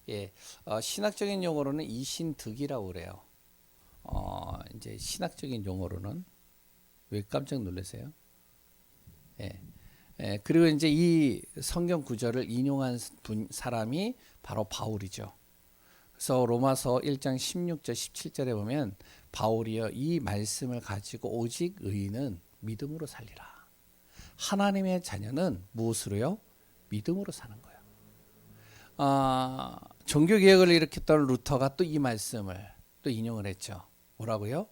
예, 신학적인 용어로는 이신득이라고 그래요. 이제 신학적인 용어로는 왜 깜짝 놀라세요? 예, 그리고 이제 이 성경 구절을 인용한 사람이 바로 바울이죠. 그래서 로마서 1장 16절 17절에 보면 바울이여 이 말씀을 가지고 오직 의인은 믿음으로 살리라. 하나님의 자녀는 무엇으로요? 믿음으로 사는 거예요. 종교개혁을 일으켰던 루터가 또 이 말씀을 또 인용을 했죠. 뭐라고요?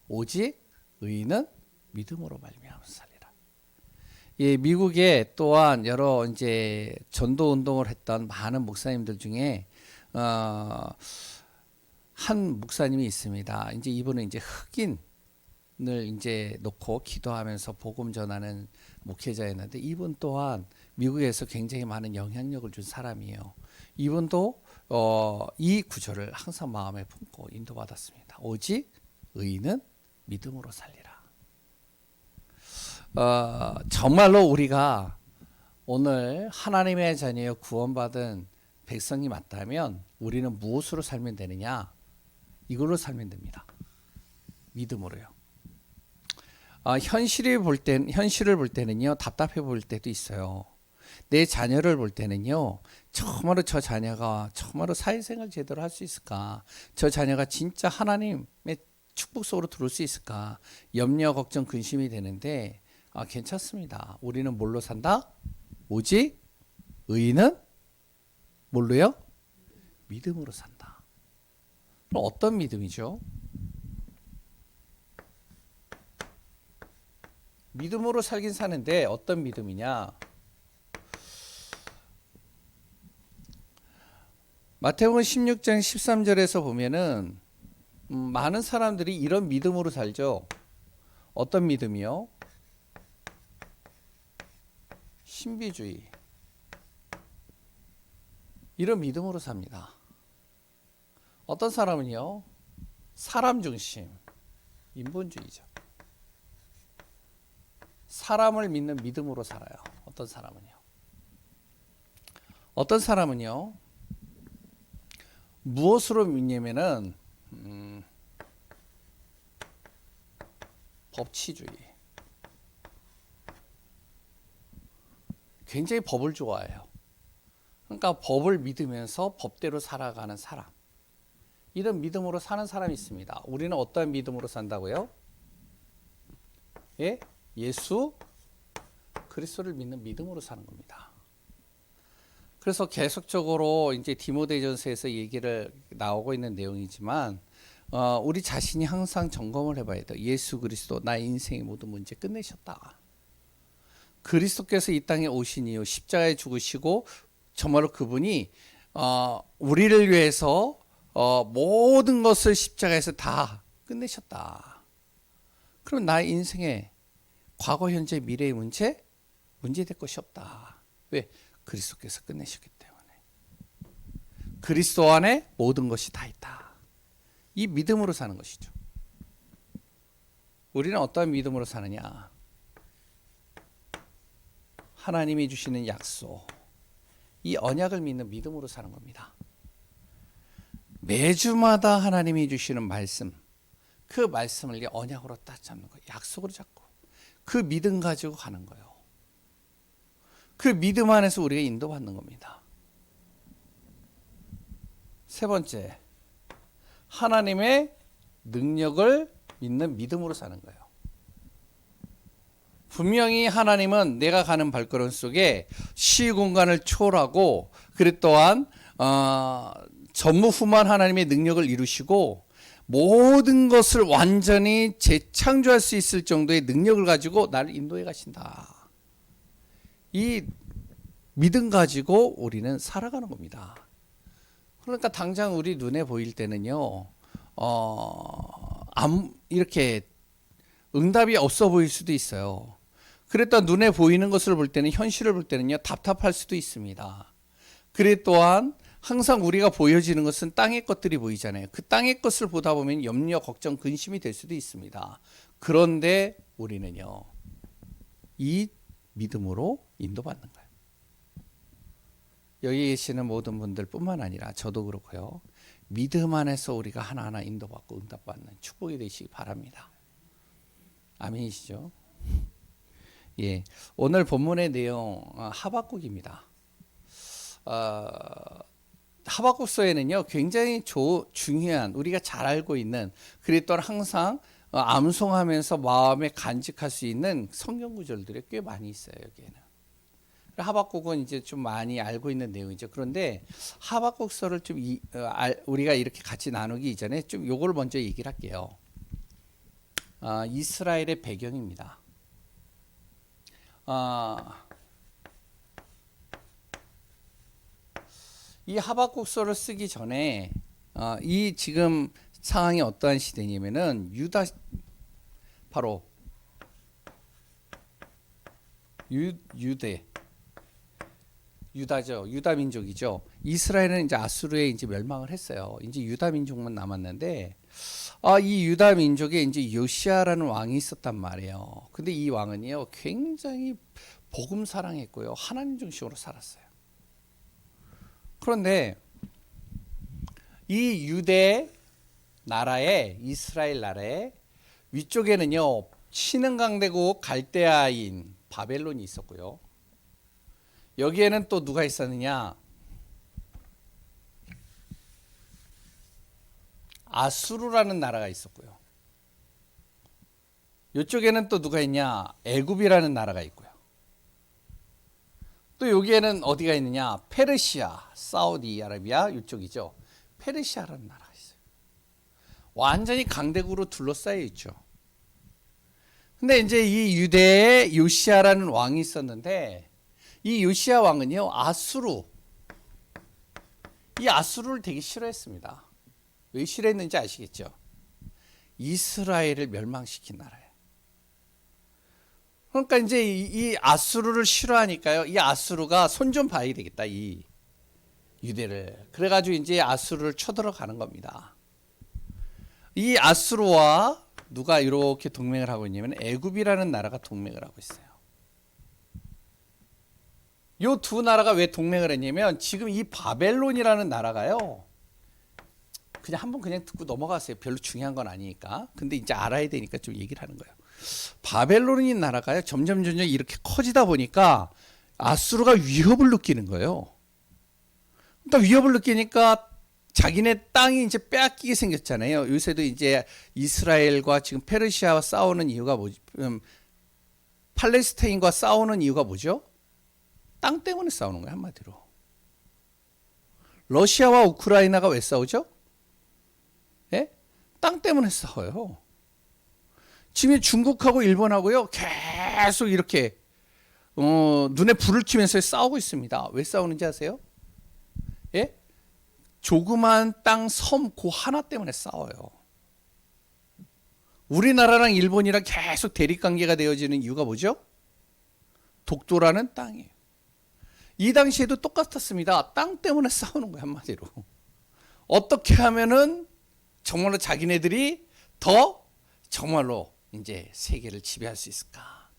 오직 의인은 믿음으로 말미암아 살리라. 예, 미국에 또한 여러 이제 전도 운동을 했던 많은 목사님들 중에 한 목사님이 있습니다. 이제 이분은 이제 흑인을 이제 놓고 기도하면서 복음 전하는 목회자였는데 이분 또한 미국에서 굉장히 많은 영향력을 준 사람이에요. 이분도 이 구절을 항상 마음에 품고 인도받았습니다. 오직 의인은 믿음으로 살리라. 정말로 우리가 오늘 하나님의 자녀여 구원받은 백성이 맞다면 우리는 무엇으로 살면 되느냐? 이걸로 살면 됩니다. 믿음으로요. 현실을 볼 때는요, 답답해 보일 때도 있어요. 내 자녀를 볼 때는요, 정말로 저 자녀가 정말로 사회생활 제대로 할 수 있을까? 저 자녀가 진짜 하나님의 축복 속으로 들어올 수 있을까? 염려, 걱정, 근심이 되는데, 괜찮습니다. 우리는 뭘로 산다? 오직 의인은 뭘로요? 믿음으로 산다. 그럼 어떤 믿음이죠? 믿음으로 살긴 사는데 어떤 믿음이냐? 마태복음 16장 13절에서 보면은 많은 사람들이 이런 믿음으로 살죠. 어떤 믿음이요? 신비주의. 이런 믿음으로 삽니다. 어떤 사람은요? 사람 중심, 인본주의죠. 사람을 믿는 믿음으로 살아요. 어떤 사람은요? 어떤 사람은요? 무엇으로 믿냐면은 법치주의. 굉장히 법을 좋아해요. 그러니까 법을 믿으면서 법대로 살아가는 사람. 이런 믿음으로 사는 사람이 있습니다. 우리는 어떠한 믿음으로 산다고요? 예? 예수 그리스도를 믿는 믿음으로 사는 겁니다. 그래서 계속적으로 이제 디모데전서에서 얘기를 나오고 있는 내용이지만 우리 자신이 항상 점검을 해봐야 돼요. 예수 그리스도 나의 인생의 모든 문제 끝내셨다. 그리스도께서 이 땅에 오신 이유 십자가에 죽으시고 정말로 그분이 우리를 위해서 모든 것을 십자가에서 다 끝내셨다. 그럼 나의 인생의 과거, 현재, 미래의 문제될 것이 없다. 왜? 그리스도께서 끝내셨기 때문에. 그리스도 안에 모든 것이 다 있다. 이 믿음으로 사는 것이죠. 우리는 어떠한 믿음으로 사느냐? 하나님이 주시는 약속, 이 언약을 믿는 믿음으로 사는 겁니다. 매주마다 하나님이 주시는 말씀, 그 말씀을 언약으로 딱 잡는 거예요. 약속으로 잡고 그 믿음 가지고 가는 거예요. 그 믿음 안에서 우리가 인도받는 겁니다. 세 번째, 하나님의 능력을 믿는 믿음으로 사는 거예요. 분명히 하나님은 내가 가는 발걸음 속에 시 공간을 초월하고 그리고 또한 전무후무한 하나님의 능력을 이루시고 모든 것을 완전히 재창조할 수 있을 정도의 능력을 가지고 나를 인도해 가신다. 이 믿음 가지고 우리는 살아가는 겁니다. 그러니까 당장 우리 눈에 보일 때는요, 이렇게 응답이 없어 보일 수도 있어요. 그랬다 눈에 보이는 것을 볼 때는, 현실을 볼 때는요, 답답할 수도 있습니다. 그래 또한 항상 우리가 보여지는 것은 땅의 것들이 보이잖아요. 그 땅의 것을 보다 보면 염려, 걱정, 근심이 될 수도 있습니다. 그런데 우리는요, 이 믿음으로 인도받는 거예요. 여기 계시는 모든 분들뿐만 아니라 저도 그렇고요. 믿음 안에서 우리가 하나하나 인도받고 응답받는 축복이 되시기 바랍니다. 아멘이시죠? 예, 오늘 본문의 내용 하박국입니다. 하박국서에는요 굉장히 중요한 우리가 잘 알고 있는 그리고 또한 항상 암송하면서 마음에 간직할 수 있는 성경 구절들이 꽤 많이 있어요. 여기에는 하박국은 이제 좀 많이 알고 있는 내용이죠. 그런데 하박국서를 좀 우리가 이렇게 같이 나누기 이전에 좀 요걸 먼저 얘기를 할게요. 이스라엘의 배경입니다. 이 하박국서를 쓰기 전에 이 지금 상황이 어떠한 시대냐면은 바로 유다죠. 유다 민족이죠. 이스라엘은 이제 아수르에 이제 멸망을 했어요. 이제 유다 민족만 남았는데 이 유다 민족에 이제 요시아라는 왕이 있었단 말이에요. 근데 이 왕은요 굉장히 복음 사랑했고요. 하나님 중심으로 살았어요. 그런데 이 유대 나라에 이스라엘 나라에 위쪽에는요 신흥강대국 갈대아인 바벨론이 있었고요. 여기에는 또 누가 있었느냐? 아수르라는 나라가 있었고요. 이쪽에는 또 누가 있냐? 애굽이라는 나라가 있고요. 또 여기에는 어디가 있느냐? 페르시아, 사우디아라비아 이쪽이죠. 페르시아라는 나라가 있어요. 완전히 강대국으로 둘러싸여 있죠. 근데 이제 이 유대에 요시아라는 왕이 있었는데 이 요시아 왕은요 이 아수르를 되게 싫어했습니다. 왜 싫어했는지 아시겠죠? 이스라엘을 멸망시킨 나라예요. 그러니까 이제 이 아수르를 싫어하니까요. 이 아수르가 손 좀 봐야 되겠다. 이 유대를. 그래가지고 이제 아수르를 쳐들어가는 겁니다. 이 아수르와 누가 이렇게 동맹을 하고 있냐면 애굽이라는 나라가 동맹을 하고 있어요. 요 두 나라가 왜 동맹을 했냐면 지금 이 바벨론이라는 나라가요. 그냥 한번 그냥 듣고 넘어가세요. 별로 중요한 건 아니니까. 근데 이제 알아야 되니까 좀 얘기를 하는 거예요. 바벨론인 나라가요. 점점 이렇게 커지다 보니까 아수르가 위협을 느끼는 거예요. 그러니까 위협을 느끼니까 자기네 땅이 이제 빼앗기게 생겼잖아요. 요새도 이제 이스라엘과 지금 페르시아와 싸우는 이유가 뭐지? 팔레스타인과 싸우는 이유가 뭐죠? 땅 때문에 싸우는 거예요, 한마디로. 러시아와 우크라이나가 왜 싸우죠? 예? 땅 때문에 싸워요. 지금 중국하고 일본하고요, 계속 이렇게 눈에 불을 켜면서 싸우고 있습니다. 왜 싸우는지 아세요? 예? 조그만 땅, 섬, 그 하나 때문에 싸워요. 우리나라랑 일본이랑 계속 대립관계가 되어지는 이유가 뭐죠? 독도라는 땅이에요. 이 당시에도 똑같았습니다. 땅 때문에 싸우는 거예요, 한마디로. 어떻게 하면은 정말로 자기네들이 더 정말로 이제 세계를 지배할 수 있을까?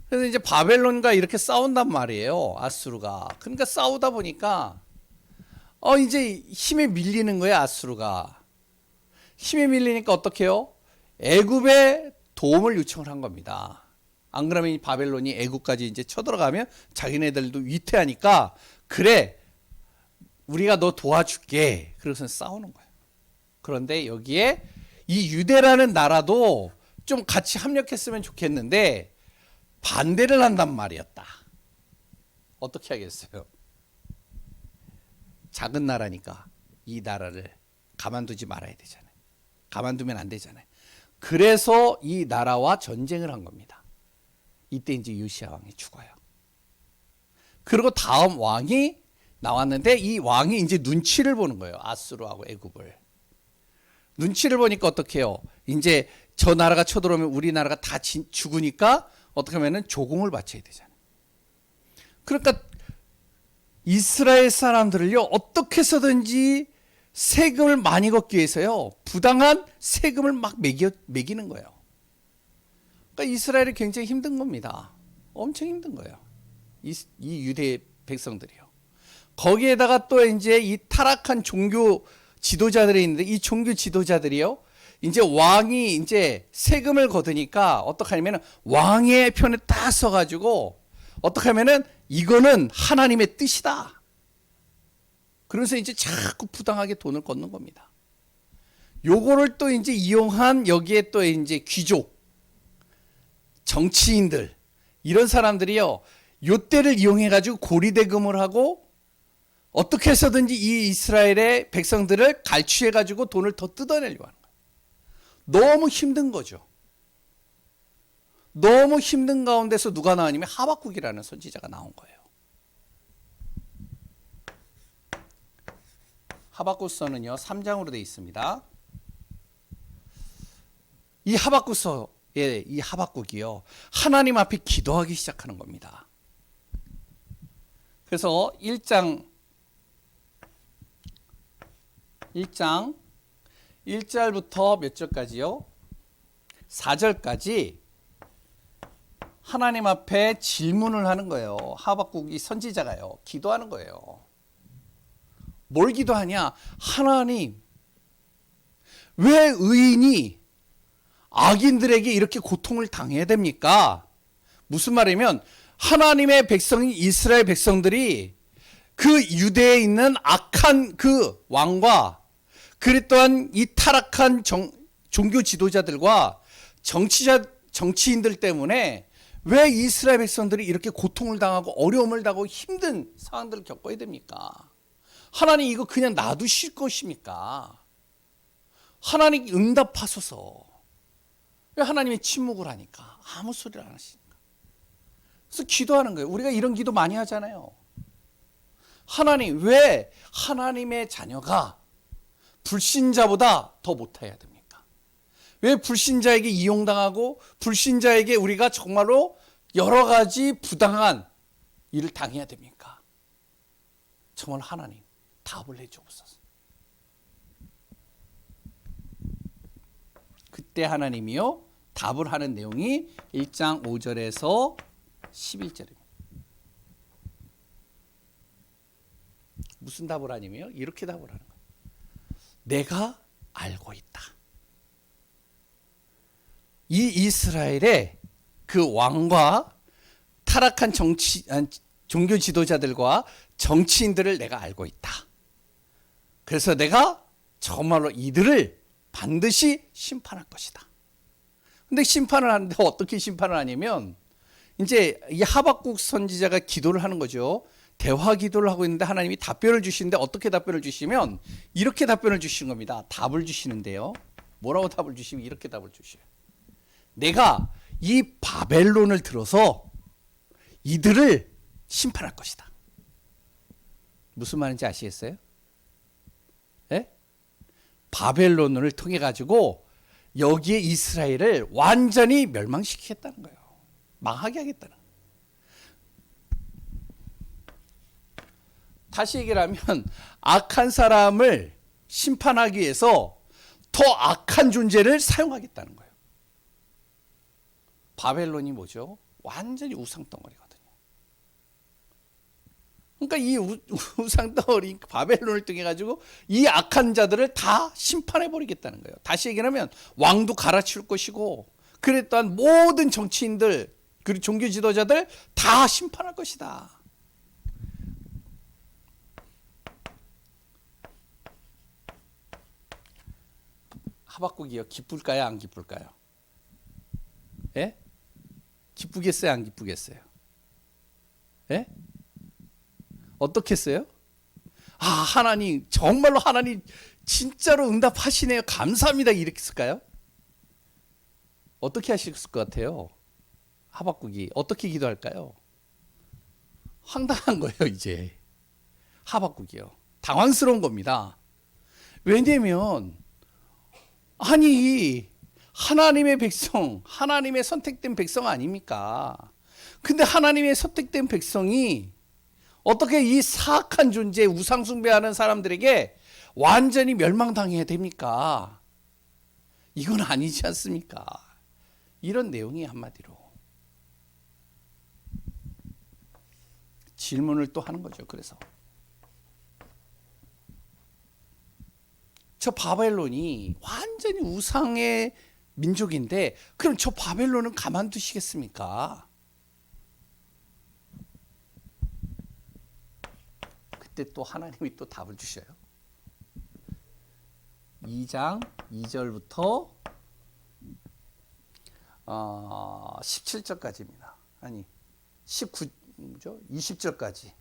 그래서 이제 바벨론과 이렇게 싸운단 말이에요, 아수르가. 그러니까 싸우다 보니까 이제 힘에 밀리는 거예요, 아수르가. 힘에 밀리니까 어떻게 해요? 애굽에 도움을 요청을 한 겁니다. 안 그러면 이 바벨론이 애국까지 이제 쳐들어가면 자기네들도 위태하니까 그래 우리가 너 도와줄게. 그래서 싸우는 거예요. 그런데 여기에 이 유대라는 나라도 좀 같이 합력했으면 좋겠는데 반대를 한단 말이었다. 어떻게 하겠어요? 작은 나라니까 이 나라를 가만두지 말아야 되잖아요. 가만두면 안 되잖아요. 그래서 이 나라와 전쟁을 한 겁니다. 이때 이제 요시아 왕이 죽어요. 그리고 다음 왕이 나왔는데 이 왕이 이제 눈치를 보는 거예요. 아수르하고 애굽을. 눈치를 보니까 어떻게 해요? 이제 저 나라가 쳐들어오면 우리나라가 다 죽으니까 어떻게 하면은 조공을 바쳐야 되잖아요. 그러니까 이스라엘 사람들을요, 어떻게 해서든지 세금을 많이 걷기 위해서요, 부당한 세금을 막 매기는 거예요. 그러니까 이스라엘이 굉장히 힘든 겁니다. 엄청 힘든 거예요. 이 유대 백성들이요. 거기에다가 또 이제 이 타락한 종교 지도자들이 있는데 이 종교 지도자들이요. 이제 왕이 이제 세금을 거두니까 어떻게 하냐면 왕의 편에 딱 서가지고 어떻게 하면은 이거는 하나님의 뜻이다. 그래서 이제 자꾸 부당하게 돈을 걷는 겁니다. 요거를 또 이제 이용한 여기에 또 이제 귀족, 정치인들 이런 사람들이요. 요 때를 이용해 가지고 고리대금을 하고 어떻게 해서든지 이 이스라엘의 백성들을 갈취해 가지고 돈을 더 뜯어내려고 하는 거예요. 너무 힘든 거죠. 너무 힘든 가운데서 누가 나왔냐면 하박국이라는 선지자가 나온 거예요. 하박국서는요 3장으로 되어 있습니다. 이 하박국서의 이 하박국이요 하나님 앞에 기도하기 시작하는 겁니다. 그래서 1장 1절부터 몇 절까지요? 4절까지 하나님 앞에 질문을 하는 거예요. 하박국이 선지자가요. 기도하는 거예요. 뭘 기도하냐? 하나님, 왜 의인이 악인들에게 이렇게 고통을 당해야 됩니까? 무슨 말이냐면 하나님의 백성인 이스라엘 백성들이 그 유대에 있는 악한 그 왕과 그리 또한 이 타락한 종교 지도자들과 정치인들 때문에 왜 이스라엘 백성들이 이렇게 고통을 당하고 어려움을 당하고 힘든 상황들을 겪어야 됩니까? 하나님 이거 그냥 놔두실 것입니까? 하나님 응답하소서. 왜 하나님이 침묵을 하니까? 아무 소리를 안 하시니까. 그래서 기도하는 거예요. 우리가 이런 기도 많이 하잖아요. 하나님, 왜 하나님의 자녀가 불신자보다 더 못해야 됩니까? 왜 불신자에게 이용당하고 불신자에게 우리가 정말로 여러 가지 부당한 일을 당해야 됩니까? 정말 하나님 답을 해주옵소서. 그때 하나님이요 답을 하는 내용이 1장 5절에서 11절입니다. 무슨 답을 하냐면요 이렇게 답을 하는 거예요. 내가 알고 있다. 이 이스라엘의 그 왕과 타락한 종교 지도자들과 정치인들을 내가 알고 있다. 그래서 내가 정말로 이들을 반드시 심판할 것이다. 근데 심판을 하는데 어떻게 심판을 하냐면 이제 이 하박국 선지자가 기도를 하는 거죠. 대화 기도를 하고 있는데 하나님이 답변을 주시는데 어떻게 답변을 주시면 이렇게 답변을 주시는 겁니다. 답을 주시는데요. 뭐라고 답을 주시면 이렇게 답을 주셔요. 내가 이 바벨론을 들어서 이들을 심판할 것이다. 무슨 말인지 아시겠어요? 예? 바벨론을 통해 가지고 여기에 이스라엘을 완전히 멸망시키겠다는 거예요. 망하게 하겠다는 거예요. 다시 얘기를 하면 악한 사람을 심판하기 위해서 더 악한 존재를 사용하겠다는 거예요. 바벨론이 뭐죠? 완전히 우상덩어리거든요. 그러니까 이 우상덩어리 바벨론을 통해 가지고 이 악한 자들을 다 심판해 버리겠다는 거예요. 다시 얘기하면 왕도 갈아치울 것이고 그래 또한 모든 정치인들 그리고 종교 지도자들 다 심판할 것이다. 하박국이요 기쁠까요 안 기쁠까요? 예? 기쁘겠어요 안 기쁘겠어요? 예? 어떻겠어요? 아 하나님 정말로 하나님 진짜로 응답하시네요 감사합니다 이렇게 했을까요? 어떻게 하셨을 것 같아요? 하박국이 어떻게 기도할까요? 황당한 거예요 이제 하박국이요 당황스러운 겁니다. 왜냐면 아니 하나님의 백성 하나님의 선택된 백성 아닙니까? 근데 하나님의 선택된 백성이 어떻게 이 사악한 존재 우상 숭배하는 사람들에게 완전히 멸망당해야 됩니까? 이건 아니지 않습니까? 이런 내용이 한마디로 질문을 또 하는 거죠. 그래서 저 바벨론이 완전히 우상의 민족인데 그럼 저 바벨론은 가만두시겠습니까? 그때 또 하나님이 또 답을 주셔요. 2장 2절부터 17절까지입니다. 아니 19죠? 20절까지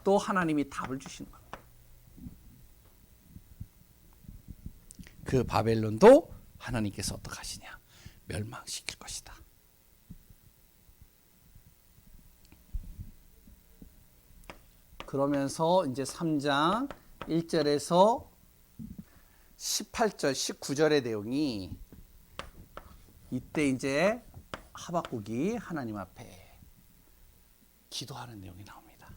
또 하나님이 답을 주시는 겁니다. 그 바벨론도 하나님께서 어떻게 하시냐? 멸망시킬 것이다. 그러면서 이제 3장 1절에서 18절, 19절의 내용이 이때 이제 하박국이 하나님 앞에 기도하는 내용이 나옵니다.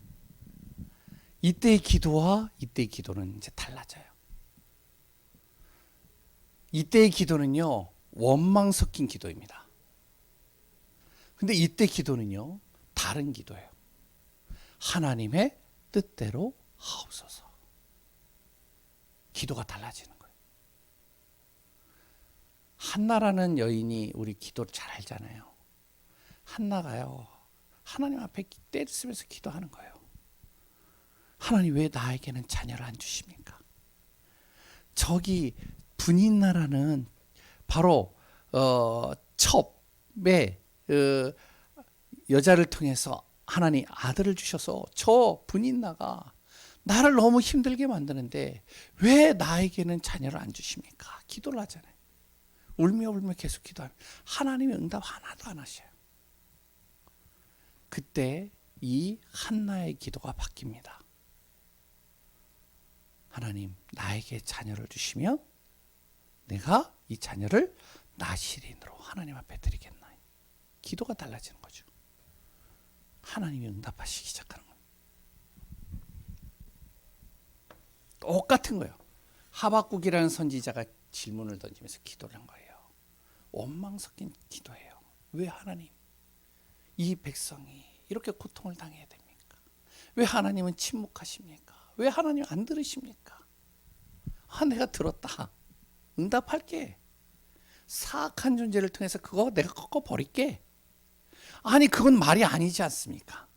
이때의 기도와 이때의 기도는 이제 달라져요. 이때의 기도는요, 원망 섞인 기도입니다. 근데 이때 기도는요, 다른 기도예요. 하나님의 뜻대로 하옵소서. 기도가 달라지는 거예요. 한나라는 여인이 우리 기도를 잘 알잖아요. 한나가요, 하나님 앞에 때를 쓰면서 기도하는 거예요. 하나님 왜 나에게는 자녀를 안 주십니까? 저기 분인나라는 바로 첩의 여자를 통해서 하나님 아들을 주셔서 저 분인나가 나를 너무 힘들게 만드는데 왜 나에게는 자녀를 안 주십니까? 기도를 하잖아요. 울며 울며 계속 기도하면 하나님의 응답 하나도 안 하셔요. 그때 이 한나의 기도가 바뀝니다. 하나님 나에게 자녀를 주시면 내가 이 자녀를 나시린으로 하나님 앞에 드리겠나요? 기도가 달라지는 거죠. 하나님이 응답하시기 시작하는 겁니다. 똑같은 거예요. 하박국이라는 선지자가 질문을 던지면서 기도를 한 거예요. 원망 섞인 기도예요. 왜 하나님 이 백성이 이렇게 고통을 당해야 됩니까? 왜 하나님은 침묵하십니까? 왜 하나님 안 들으십니까? 내가 들었다. 응답할게. 사악한 존재를 통해서 그거 내가 꺾어버릴게. 아니 그건 말이 아니지 않습니까?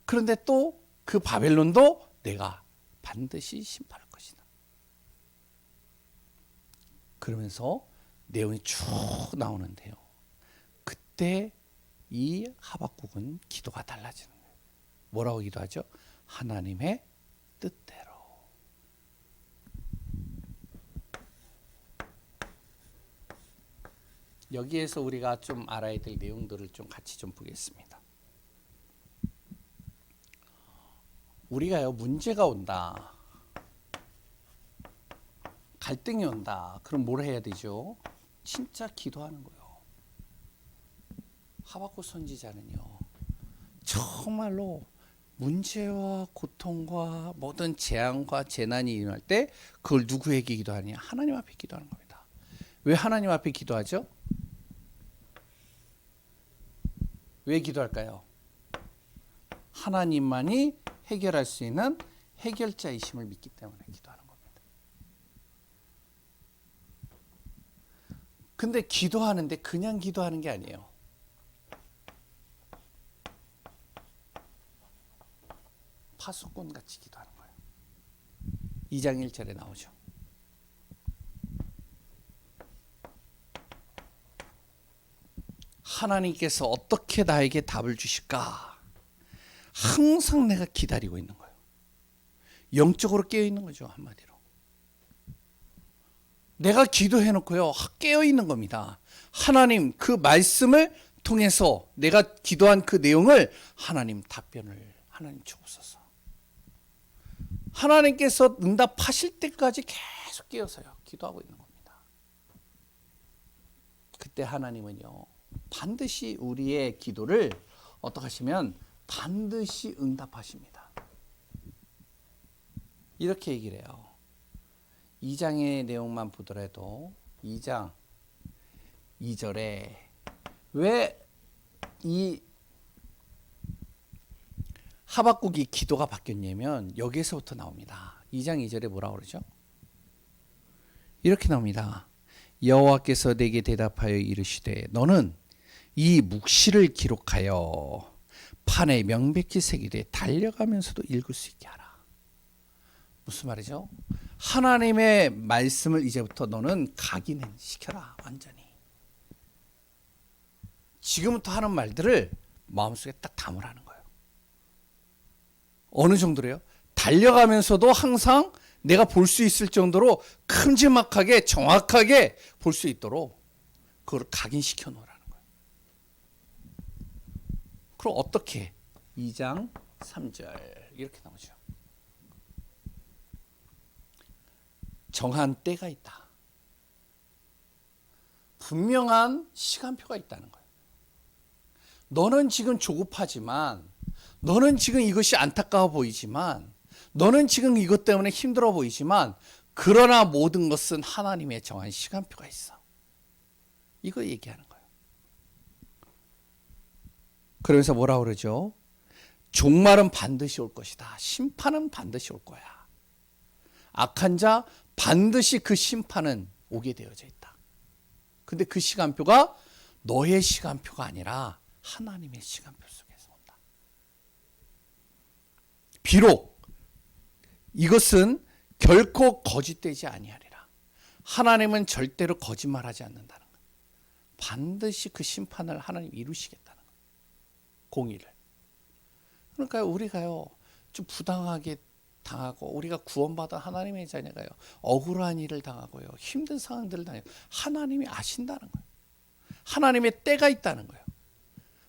그런데 또 그 바벨론도 내가 반드시 심판할 것이다. 그러면서 내용이 쭉 나오는데요. 그때 이 하박국은 기도가 달라지는 거예요. 뭐라고 기도하죠? 하나님의 뜻대로. 여기에서 우리가 좀 알아야 될 내용들을 좀 같이 좀 보겠습니다. 우리가요, 문제가 온다, 갈등이 온다, 그럼 뭘 해야 되죠? 진짜 기도하는 거예요. 하박국 선지자는요, 정말로 문제와 고통과 모든 재앙과 재난이 일어날 때 그걸 누구에게 기도하느냐? 하나님 앞에 기도하는 겁니다. 왜 하나님 앞에 기도하죠? 왜 기도할까요? 하나님만이 해결할 수 있는 해결자이심을 믿기 때문에 기도하는 겁니다. 근데 기도하는데 그냥 기도하는 게 아니에요. 파수꾼 같이 기도하는 거예요. 2장 1절에 나오죠. 하나님께서 어떻게 나에게 답을 주실까? 항상 내가 기다리고 있는 거예요. 영적으로 깨어 있는 거죠, 한마디로. 내가 기도해 놓고요, 깨어 있는 겁니다. 하나님 그 말씀을 통해서 내가 기도한 그 내용을 하나님 답변을 하나님 주옵소서. 하나님께서 응답하실 때까지 계속 깨어서요, 기도하고 있는 겁니다. 그때 하나님은요, 반드시 우리의 기도를 어떻게 하시면 반드시 응답하십니다. 이렇게 얘기를 해요. 2장의 내용만 보더라도 2장 2절에 왜 이 하박국이 기도가 바뀌었냐면 여기에서부터 나옵니다. 2장 2절에 뭐라고 그러죠? 이렇게 나옵니다. 여호와께서 내게 대답하여 이르시되 너는 이 묵시를 기록하여 판에 명백히 새기되 달려가면서도 읽을 수 있게 하라. 무슨 말이죠? 하나님의 말씀을 이제부터 너는 각인시켜라. 완전히. 지금부터 하는 말들을 마음속에 딱 담으라는 거예요. 어느 정도로요? 달려가면서도 항상 내가 볼 수 있을 정도로 큼지막하게 정확하게 볼 수 있도록 그걸 각인시켜 놓으라는 거예요. 그럼 어떻게? 2장 3절 이렇게 나오죠. 정한 때가 있다. 분명한 시간표가 있다는 거예요. 너는 지금 조급하지만, 너는 지금 이것이 안타까워 보이지만, 너는 지금 이것 때문에 힘들어 보이지만, 그러나 모든 것은 하나님의 정한 시간표가 있어. 이거 얘기하는 거예요. 그러면서 뭐라고 그러죠? 종말은 반드시 올 것이다. 심판은 반드시 올 거야. 악한 자 반드시 그 심판은 오게 되어져 있다. 근데 그 시간표가 너의 시간표가 아니라 하나님의 시간표 속에서 온다. 비록 이것은 결코 거짓되지 아니하리라. 하나님은 절대로 거짓말하지 않는다는 거예요. 반드시 그 심판을 하나님 이루시겠다는 거예요. 공의를. 그러니까 우리가요 좀 부당하게 당하고 우리가 구원받은 하나님의 자녀가요 억울한 일을 당하고요 힘든 상황들을 당하고 하나님이 아신다는 거예요. 하나님의 때가 있다는 거예요.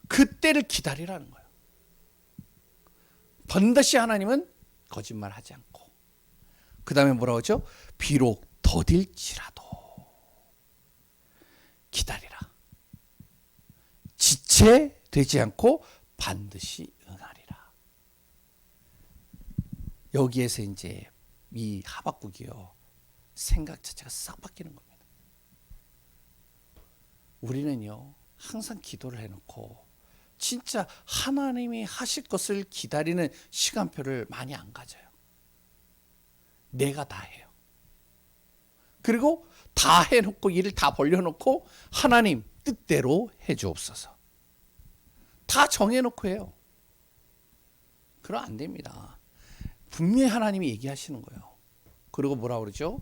그 때를 기다리라는 거예요. 반드시 하나님은 거짓말하지 않고 그 다음에 뭐라고 하죠? 비록 더딜지라도 기다리라. 지체되지 않고 반드시 응하리라. 여기에서 이제 이 하박국이요 생각 자체가 싹 바뀌는 겁니다. 우리는요 항상 기도를 해놓고 진짜 하나님이 하실 것을 기다리는 시간표를 많이 안 가져요. 내가 다 해요. 그리고 다 해놓고 일을 다 벌려놓고 하나님 뜻대로 해주옵소서. 다 정해놓고 해요. 그럼 안 됩니다. 분명히 하나님이 얘기하시는 거예요. 그리고 뭐라 그러죠?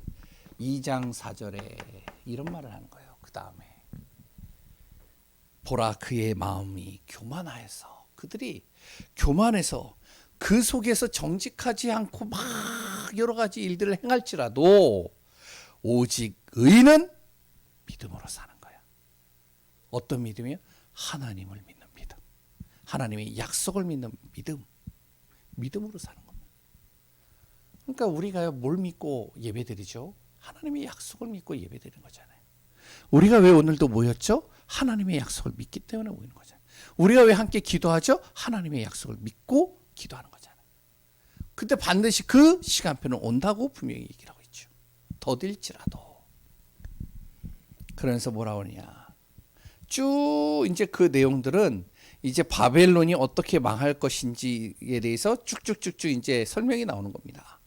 2장 4절에 이런 말을 하는 거예요. 그 다음에 보라 그의 마음이 교만하여서 그들이 교만해서 그 속에서 정직하지 않고 막 여러 가지 일들을 행할지라도 오직 의인은 믿음으로 사는 거야. 어떤 믿음이요? 하나님을 믿는 믿음. 하나님의 약속을 믿는 믿음. 믿음으로 사는 겁니다. 그러니까 우리가 뭘 믿고 예배드리죠? 하나님의 약속을 믿고 예배드리는 거잖아요. 우리가 왜 오늘도 모였죠? 하나님의 약속을 믿기 때문에 모이는 거잖아요. 우리가 왜 함께 기도하죠? 하나님의 약속을 믿고 기도하는 거잖아요. 근데 반드시 그 시간표는 온다고 분명히 얘기를 하고 있죠. 더딜지라도. 그러면서 뭐라 그러냐. 쭉 이제 그 내용들은 이제 바벨론이 어떻게 망할 것인지에 대해서 쭉쭉쭉쭉 이제 설명이 나오는 겁니다.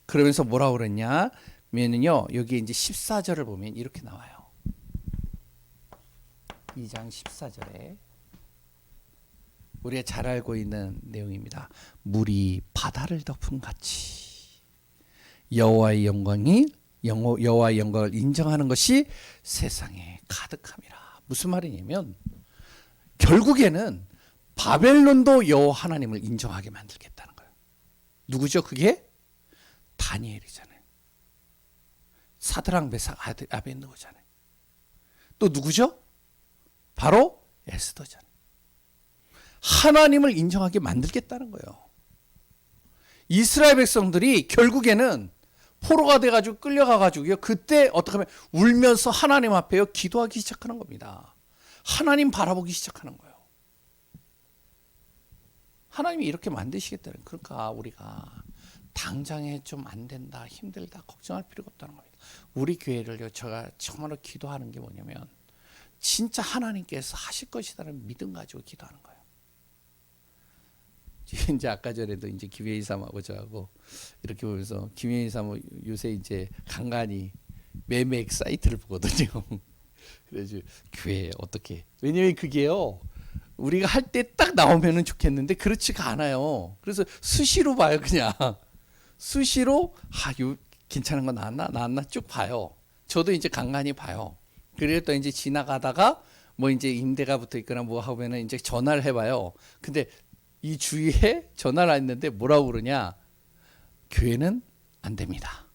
그러면서 뭐라 그랬냐 면은요 여기 이제 14절을 보면 이렇게 나와요. 2장 14절에 우리가 잘 알고 있는 내용입니다. 물이 바다를 덮은 같이 여호와의 영광을 인정하는 것이 세상에 가득함이라. 무슨 말이냐면 결국에는 바벨론도 여호와 하나님을 인정하게 만들겠다는 거예요. 누구죠? 그게 다니엘이잖아요. 사드락 메삭 아벤느고잖아요. 또 누구죠? 바로 에스더잖아요. 하나님을 인정하게 만들겠다는 거예요. 이스라엘 백성들이 결국에는 포로가 돼가지고 끌려가가지고요. 그때 어떻게 하면 울면서 하나님 앞에요 기도하기 시작하는 겁니다. 하나님 바라보기 시작하는 거예요. 하나님이 이렇게 만드시겠다는. 그러니까 우리가 당장에 좀 안 된다, 힘들다, 걱정할 필요가 없다는 겁니다. 우리 교회를요, 제가 정말로 기도하는 게 뭐냐면 진짜 하나님께서 하실 것이라는 믿음 가지고 기도하는 거예요. 이제 아까 전에도 이제 김혜희 사모하고 저하고 이렇게 보면서 김혜희 사모 요새 이제 간간히 매매 사이트를 보거든요. 그래서 교회 어떻게? 왜냐면 그게요. 우리가 할 때 딱 나오면은 좋겠는데 그렇지가 않아요. 그래서 수시로 봐요, 그냥. 수시로 요 괜찮은 거 나왔나 쭉 봐요. 저도 이제 간간히 봐요. 그래도 이제 지나가다가 뭐 이제 임대가 붙어 있거나 뭐 하면은 이제 전화를 해봐요. 근데 이 주위에 전화를 했는데 뭐라고 그러냐? 교회는 안 됩니다.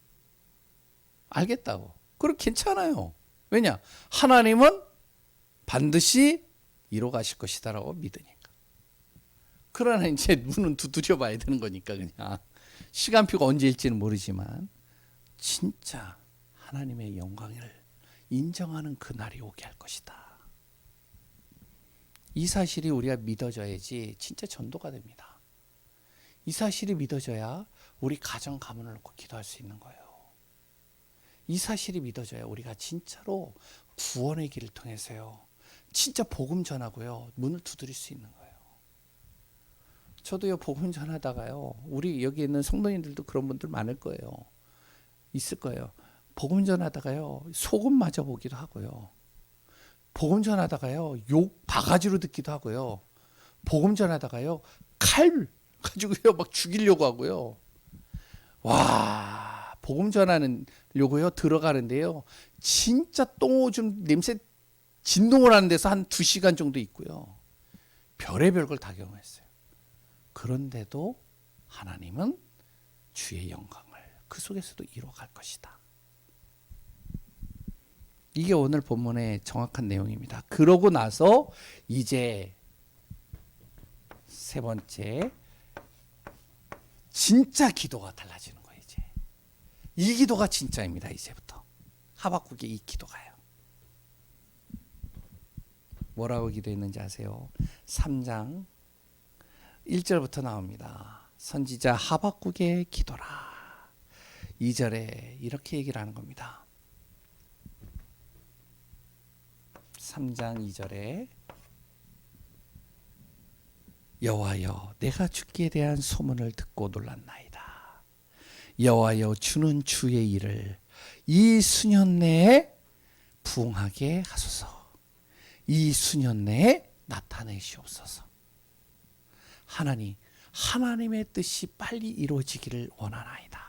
알겠다고. 그럼 괜찮아요. 왜냐? 하나님은 반드시 이뤄 가실 것이다라고 믿으니까. 그러나 이제 문은 두드려 봐야 되는 거니까 그냥. 시간표가 언제일지는 모르지만 진짜 하나님의 영광을 인정하는 그날이 오게 할 것이다. 이 사실이 우리가 믿어져야지 진짜 전도가 됩니다. 이 사실이 믿어져야 우리 가정 가문을 놓고 기도할 수 있는 거예요. 이 사실이 믿어져야 우리가 진짜로 구원의 길을 통해서요. 진짜 복음 전하고요. 문을 두드릴 수 있는 거예요. 저도요 복음 전하다가요. 우리 여기 있는 성도님들도 그런 분들 많을 거예요. 있을 거예요. 복음 전하다가요. 소금 맞아 보기도 하고요. 복음 전하다가요. 욕 바가지로 듣기도 하고요. 복음 전하다가요. 칼 가지고요. 막 죽이려고 하고요. 와, 복음 전하려고요. 들어가는데요. 진짜 똥오줌 냄새 진동을 하는 데서 한 2시간 정도 있고요. 별의별 걸 다 경험했어요. 그런데도 하나님은 주의 영광을 그 속에서도 이루어갈 것이다. 이게 오늘 본문의 정확한 내용입니다. 그러고 나서 이제 세 번째 진짜 기도가 달라지는 거예요. 이제 이 기도가 진짜입니다. 이제부터 하박국의 이 기도가요. 뭐라고 기도했는지 아세요? 3장 1절부터 나옵니다. 선지자 하박국의 기도라. 2절에 이렇게 얘기를 하는 겁니다. 3장 2절에 여호와여 내가 주께 대한 소문을 듣고 놀랐나이다. 여호와여 주는 주의 일을 이 수년 내에 부응하게 하소서. 이 수년 내에 나타내시옵소서. 하나님의 뜻이 빨리 이루어지기를 원하나이다.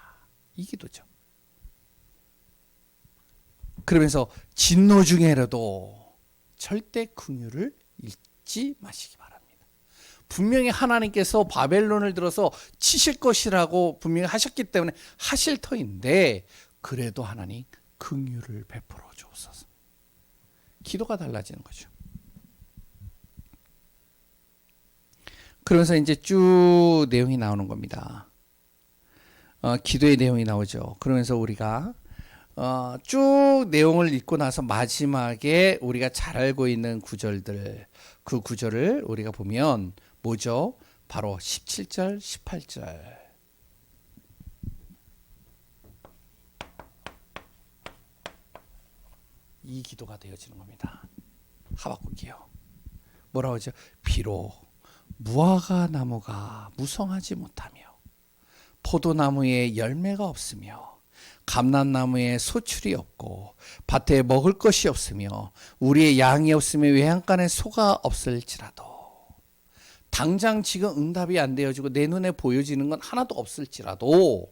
이 기도죠. 그러면서 진노 중에라도 절대 긍휼을 잃지 마시기 바랍니다. 분명히 하나님께서 바벨론을 들어서 치실 것이라고 분명히 하셨기 때문에 하실 터인데 그래도 하나님 긍휼을 베풀어 주옵소서. 기도가 달라지는 거죠. 그러면서 이제 쭉 내용이 나오는 겁니다. 기도의 내용이 나오죠. 그러면서 우리가 쭉 내용을 읽고 나서 마지막에 우리가 잘 알고 있는 구절들, 그 구절을 우리가 보면 뭐죠? 바로 17절, 18절. 이 기도가 되어지는 겁니다. 하박국이요. 뭐라고 하죠? 비록 무화과 나무가 무성하지 못하며 포도나무에 열매가 없으며 감람나무에 소출이 없고 밭에 먹을 것이 없으며 우리의 양이 없으며 외양간에 소가 없을지라도 당장 지금 응답이 안 되어지고 내 눈에 보여지는 건 하나도 없을지라도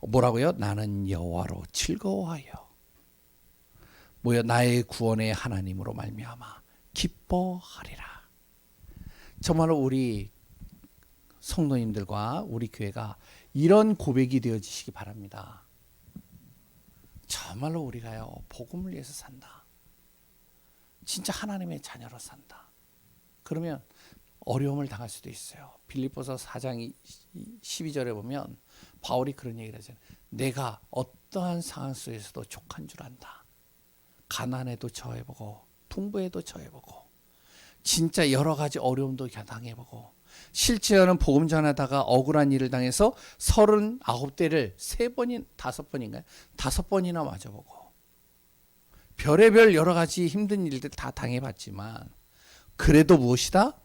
뭐라고요? 나는 여호와로 즐거워하여 뭐야 나의 구원의 하나님으로 말미암아 기뻐하리라. 정말로 우리 성도님들과 우리 교회가 이런 고백이 되어지시기 바랍니다. 정말로 우리가요 복음을 위해서 산다. 진짜 하나님의 자녀로 산다. 그러면 어려움을 당할 수도 있어요. 빌립보서 4장 12절에 보면 바울이 그런 얘기를 하잖아요. 내가 어떠한 상황 속에서도 족한 줄 안다. 가난에도 처해보고 풍부에도 처해보고 진짜 여러 가지 어려움도 당해보고 실제로는 복음 전하다가 억울한 일을 당해서 39대를 5번인가요? 5번이나 맞아보고 별의별 여러 가지 힘든 일들 다 당해봤지만 그래도 무엇이다?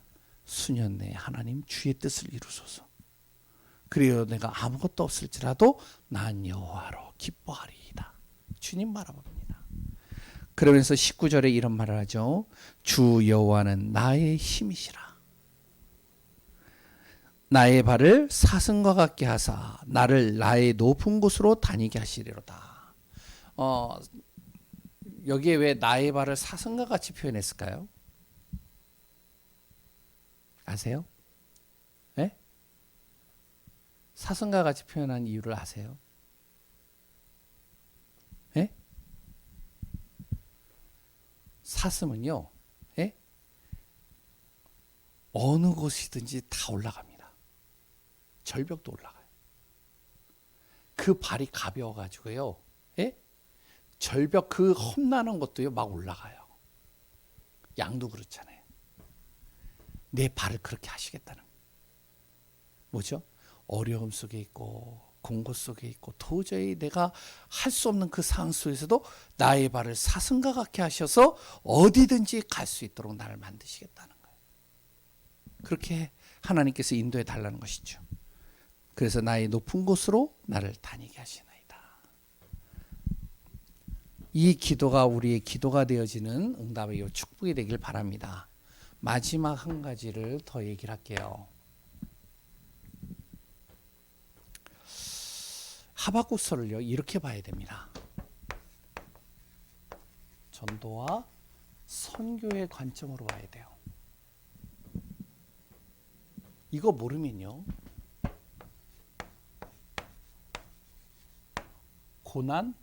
수년 내에 하나님 주의 뜻을 이루소서. 그리고 내가 아무것도 없을지라도 난 여호와로 기뻐하리이다. 주님 바라봅니다. 그러면서 19절에 이런 말을 하죠. 주 여호와는 나의 힘이시라. 나의 발을 사슴과 같게 하사 나를 나의 높은 곳으로 다니게 하시리로다. 여기에 왜 나의 발을 사슴과 같이 표현했을까요? 아세요? 네? 사슴과 같이 표현한 이유를 아세요? 네? 사슴은요, 네? 어느 곳이든지 다 올라갑니다. 절벽도 올라가요. 그 발이 가벼워가지고요, 예? 절벽 그 험난한 것도요 막 올라가요. 양도 그렇잖아요. 내 발을 그렇게 하시겠다는 뭐죠? 어려움 속에 있고 공고 속에 있고 도저히 내가 할 수 없는 그 상황 속에서도 나의 발을 사슴과 같게 하셔서 어디든지 갈 수 있도록 나를 만드시겠다는 거예요. 그렇게 하나님께서 인도해 달라는 것이죠. 그래서 나의 높은 곳으로 나를 다니게 하시나이다. 이 기도가 우리의 기도가 되어지는 응답의 축복이 되길 바랍니다. 마지막 한 가지를 더 얘기를 할게요. 하박국서를요 이렇게 봐야 됩니다. 전도와 선교의 관점으로 봐야 돼요. 이거 모르면요 고난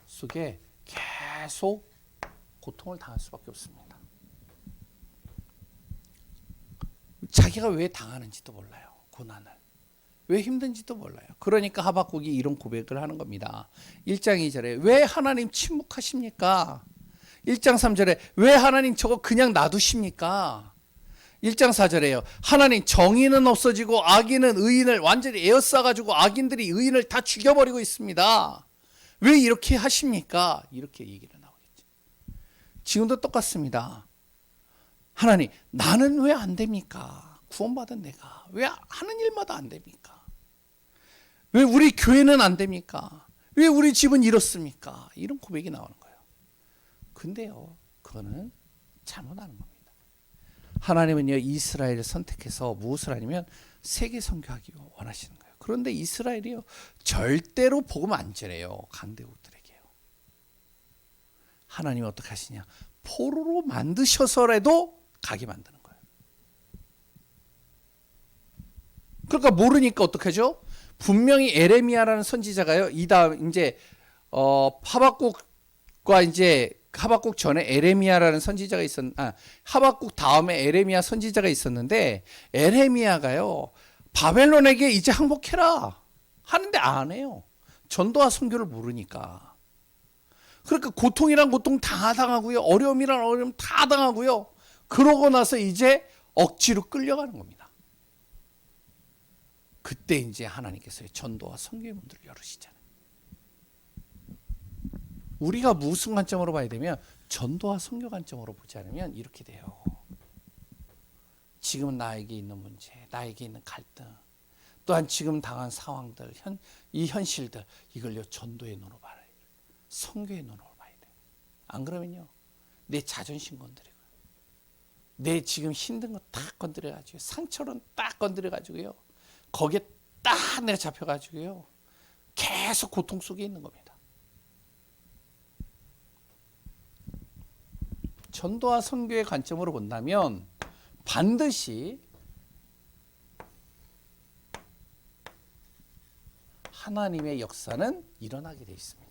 속에 계속 고통을 당할 수밖에 없습니다. 자기가 왜 당하는지도 몰라요. 고난을. 왜 힘든지도 몰라요. 그러니까 하박국이 이런 고백을 하는 겁니다. 1장 2절에 왜 하나님 침묵하십니까? 1장 3절에 왜 하나님 저거 그냥 놔두십니까? 1장 4절에요. 하나님 정의는 없어지고 악인은 의인을 완전히 에워싸가지고 악인들이 의인을 다 죽여버리고 있습니다. 왜 이렇게 하십니까? 이렇게 얘기를 나오겠죠. 지금도 똑같습니다. 하나님 나는 왜 안 됩니까? 구원받은 내가 왜 하는 일마다 안 됩니까? 왜 우리 교회는 안 됩니까? 왜 우리 집은 이렇습니까? 이런 고백이 나오는 거예요. 근데요 그거는 잘못하는 겁니다. 하나님은요 이스라엘을 선택해서 무엇을 하냐면 세계 선교하기 원하시는 거예요. 그런데 이스라엘이요 절대로 복음 안 전해요. 강대국들에게요. 하나님은 어떻게 하시냐? 포로로 만드셔서라도 가게 만드는 거예요. 그러니까 모르니까 어떻게 하죠? 분명히 에레미야라는 선지자가요. 이 다음 이제 하박국과 이제 하박국 전에 에레미야라는 선지자가 하박국 다음에 에레미야 선지자가 있었는데 에레미야가요 바벨론에게 이제 항복해라 하는데 안 해요. 전도와 선교를 모르니까. 그러니까 고통이란 고통 다 당하고요, 어려움이란 어려움 다 당하고요. 그러고 나서 이제 억지로 끌려가는 겁니다. 그때 이제 하나님께서 전도와 선교의 문들을 열으시잖아요. 우리가 무슨 관점으로 봐야 되면 전도와 선교 관점으로 보지 않으면 이렇게 돼요. 지금 나에게 있는 문제, 나에게 있는 갈등, 또한 지금 당한 상황들, 이 현실들, 이걸요 전도의 눈으로 봐야 돼요. 선교의 눈으로 봐야 돼요. 안 그러면요 내 자존심 건드리고 내 지금 힘든 거 딱 건드려가지고 상처는 딱 건드려가지고요 거기에 딱 내가 잡혀가지고요 계속 고통 속에 있는 겁니다. 전도와 선교의 관점으로 본다면 반드시 하나님의 역사는 일어나게 되어 있습니다.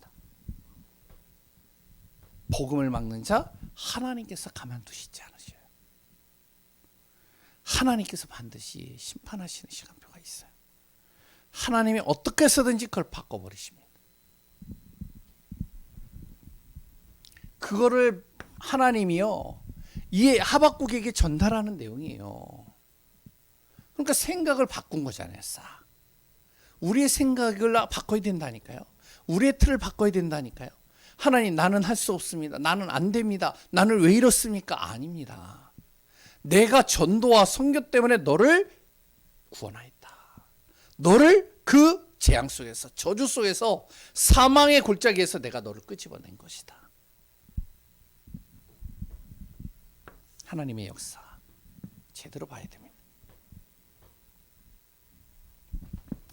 복음을 막는 자 하나님께서 가만두시지 않으셔요. 하나님께서 반드시 심판하시는 시간표가 있어요. 하나님이 어떻게 해서든지 그걸 바꿔버리십니다. 그거를 하나님이요 이 하박국에게 전달하는 내용이에요. 그러니까 생각을 바꾼 거잖아요. 싹. 우리의 생각을 바꿔야 된다니까요. 우리의 틀을 바꿔야 된다니까요. 하나님 나는 할 수 없습니다. 나는 안 됩니다. 나는 왜 이렇습니까? 아닙니다. 내가 전도와 선교 때문에 너를 구원하였다. 너를 그 재앙 속에서, 저주 속에서, 사망의 골짜기에서 내가 너를 끄집어낸 것이다. 하나님의 역사 제대로 봐야 됩니다.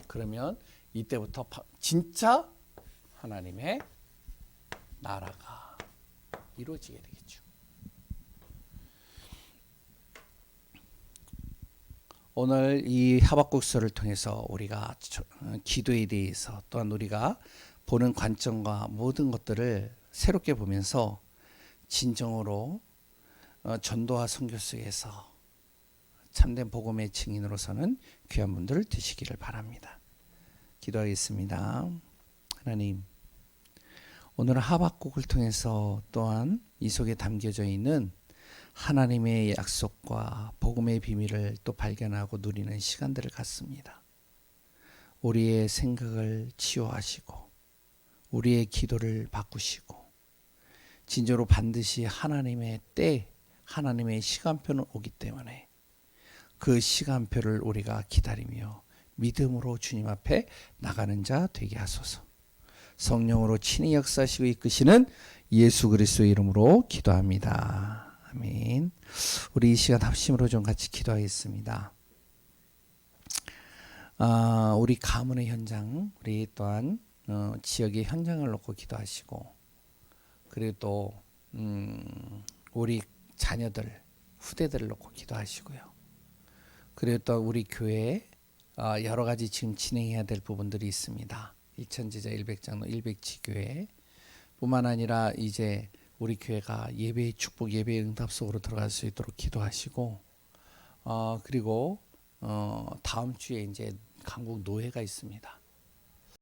그러면 이때부터 진짜 하나님의 나라가 이루어지게 되겠죠. 오늘 이 하박국서를 통해서 우리가 기도에 대해서 또한 우리가 보는 관점과 모든 것들을 새롭게 보면서 진정으로 전도와 선교 속에서 참된 복음의 증인으로서는 귀한 분들 되시기를 바랍니다. 기도하겠습니다. 하나님, 오늘 하박국을 통해서 또한 이 속에 담겨져 있는 하나님의 약속과 복음의 비밀을 또 발견하고 누리는 시간들을 갖습니다. 우리의 생각을 치유하시고 우리의 기도를 바꾸시고 진짜로 반드시 하나님의 때, 하나님의 시간표는 오기 때문에 그 시간표를 우리가 기다리며 믿음으로 주님 앞에 나가는 자 되게 하소서. 성령으로 친히 역사하시고 이끄시는 예수 그리스도의 이름으로 기도합니다. 아멘. 우리 이 시간 합심으로 좀 같이 기도하겠습니다. 우리 가문의 현장, 우리 또한 지역의 현장을 놓고 기도하시고, 그리고 또 우리 자녀들, 후대들을 놓고 기도하시고요. 그리고 또 우리 교회에 여러 가지 지금 진행해야 될 부분들이 있습니다. 일천지자 일백장로 일백지교회 뿐만 아니라 이제 우리 교회가 예배의 축복, 예배의 응답 속으로 들어갈 수 있도록 기도하시고, 그리고 다음 주에 이제 강국 노회가 있습니다.